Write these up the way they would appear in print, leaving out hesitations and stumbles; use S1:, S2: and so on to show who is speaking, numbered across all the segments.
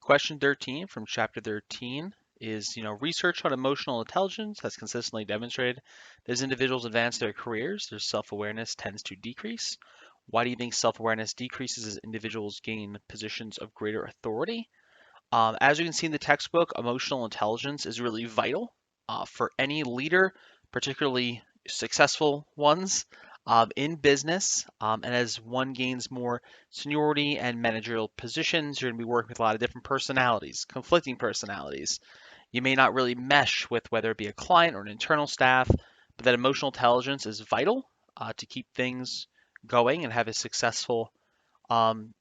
S1: Question 13 from chapter 13 is, research on emotional intelligence has consistently demonstrated that as individuals advance their careers, their self-awareness tends to decrease. Why do you think self-awareness decreases as individuals gain positions of greater authority? As you can see in the textbook, emotional intelligence is really vital for any leader, particularly successful ones in business. And as one gains more seniority and managerial positions, you're going to be working with a lot of different personalities, conflicting personalities. You may not really mesh with whether it be a client or an internal staff, but that emotional intelligence is vital to keep things going and have a successful, um,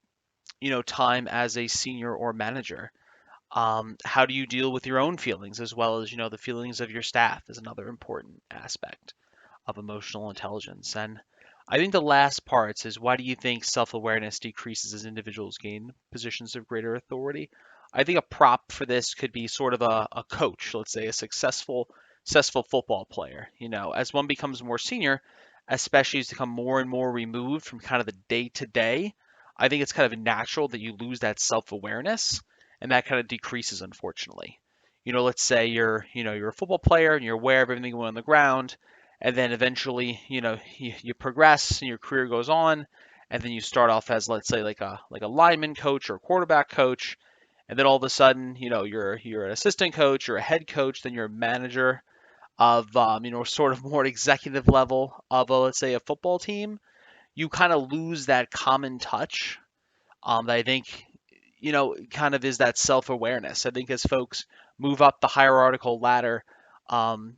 S1: time as a senior or manager. How do you deal with your own feelings as well as the feelings of your staff is another important aspect of emotional intelligence. And I think the last parts is, why do you think self-awareness decreases as individuals gain positions of greater authority? I think a prop for this could be sort of a coach, let's say a successful football player. As one becomes more senior, especially as to become more and more removed from kind of the day to day, I think it's kind of natural that you lose that self-awareness, and that kind of decreases, unfortunately. Let's say you're a football player and you're aware of everything going on the ground, and then eventually, you progress and your career goes on, and then you start off as, let's say, like a lineman coach or a quarterback coach, and then all of a sudden, you're an assistant coach, you're a head coach, then you're a manager of sort of more executive level of let's say a football team. You kind of lose that common touch that I think kind of is that self-awareness. I think as folks move up the hierarchical ladder, um,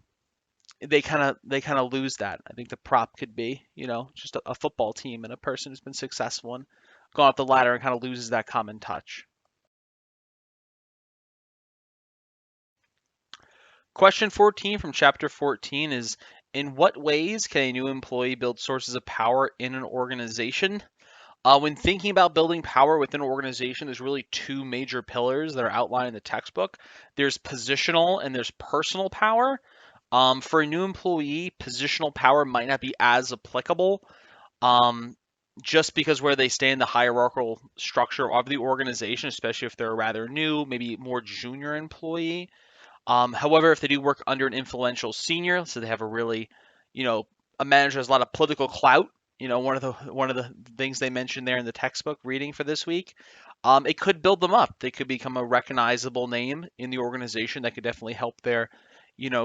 S1: they kind of lose that. I think the prop could be, just a football team and a person who's been successful and gone up the ladder and kind of loses that common touch. Question 14 from chapter 14 is, in what ways can a new employee build sources of power in an organization? When thinking about building power within an organization, there's really two major pillars that are outlined in the textbook. There's positional and there's personal power. For a new employee, positional power might not be as applicable, um, just because where they stand in the hierarchical structure of the organization, especially if they're rather new, maybe more junior employee. However, if they do work under an influential senior, so they have a really, you know, a manager has a lot of political clout. One of the things they mentioned there in the textbook reading for this week, it could build them up. They could become a recognizable name in the organization that could definitely help their,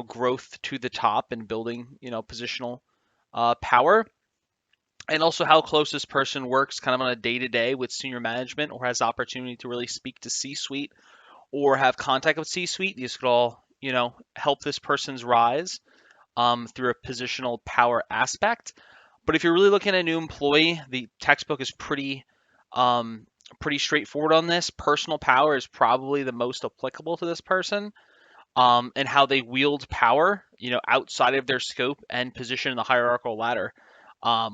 S1: growth to the top and building, positional power. And also how close this person works kind of on a day to day with senior management or has opportunity to really speak to C suite or have contact with C-suite. These could all, help this person's rise through a positional power aspect. But if you're really looking at a new employee, the textbook is pretty straightforward on this. Personal power is probably the most applicable to this person, and how they wield power, outside of their scope and position in the hierarchical ladder.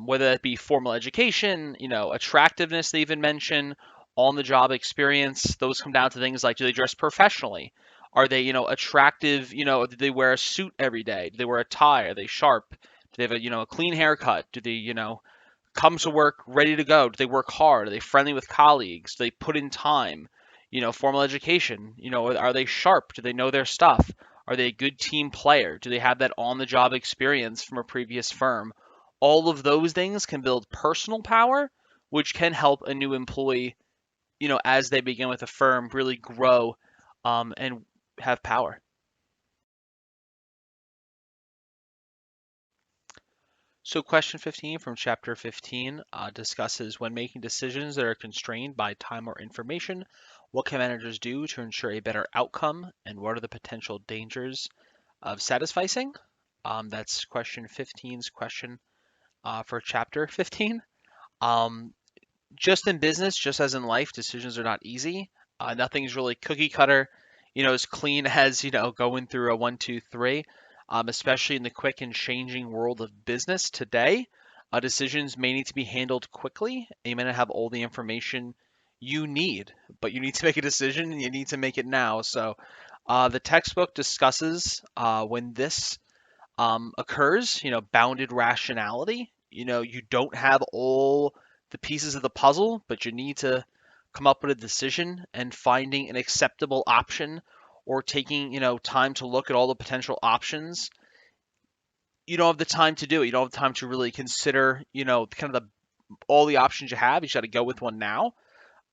S1: Whether that be formal education, attractiveness, they even mention on the job experience. Those come down to things like, do they dress professionally? Are they, attractive? Do they wear a suit every day? Do they wear a tie? Are they sharp? Do they have a clean haircut? Do they, come to work ready to go? Do they work hard? Are they friendly with colleagues? Do they put in time? Formal education, are they sharp? Do they know their stuff? Are they a good team player? Do they have that on the job experience from a previous firm? All of those things can build personal power, which can help a new employee, as they begin with a firm, really grow and have power. So, question 15 from chapter 15 discusses, when making decisions that are constrained by time or information, what can managers do to ensure a better outcome, and what are the potential dangers of satisficing? That's question 15's question for chapter 15. Um, just in business, just as in life, decisions are not easy. Nothing's really cookie cutter, as clean as, going through a one, two, three, especially in the quick and changing world of business today. Decisions may need to be handled quickly. You may not have all the information you need, but you need to make a decision and you need to make it now. So the textbook discusses when this occurs, bounded rationality. You don't have all the pieces of the puzzle, but you need to come up with a decision and finding an acceptable option, or taking, time to look at all the potential options, you don't have the time to do it. You don't have time to really consider, kind of all the options you have. You just got to go with one now.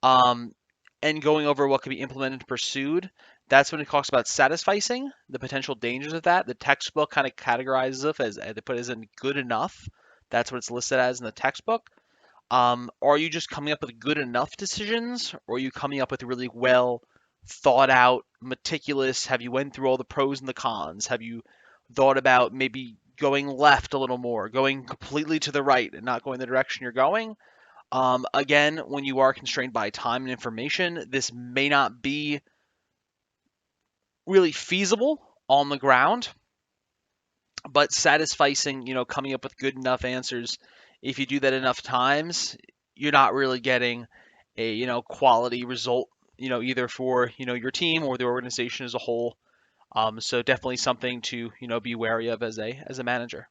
S1: Um, and going over what can be implemented and pursued. That's when it talks about satisficing, the potential dangers of that. The textbook kind of categorizes it as they put it as in good enough. That's what it's listed as in the textbook. Are you just coming up with good enough decisions, or are you coming up with really well thought out, meticulous? Have you went through all the pros and the cons? Have you thought about maybe going left a little more, going completely to the right and not going the direction you're going? Again, when you are constrained by time and information, this may not be really feasible on the ground, but satisficing, coming up with good enough answers. If you do that enough times, you're not really getting a, quality result, either for, your team or the organization as a whole. So definitely something to, be wary of as a manager.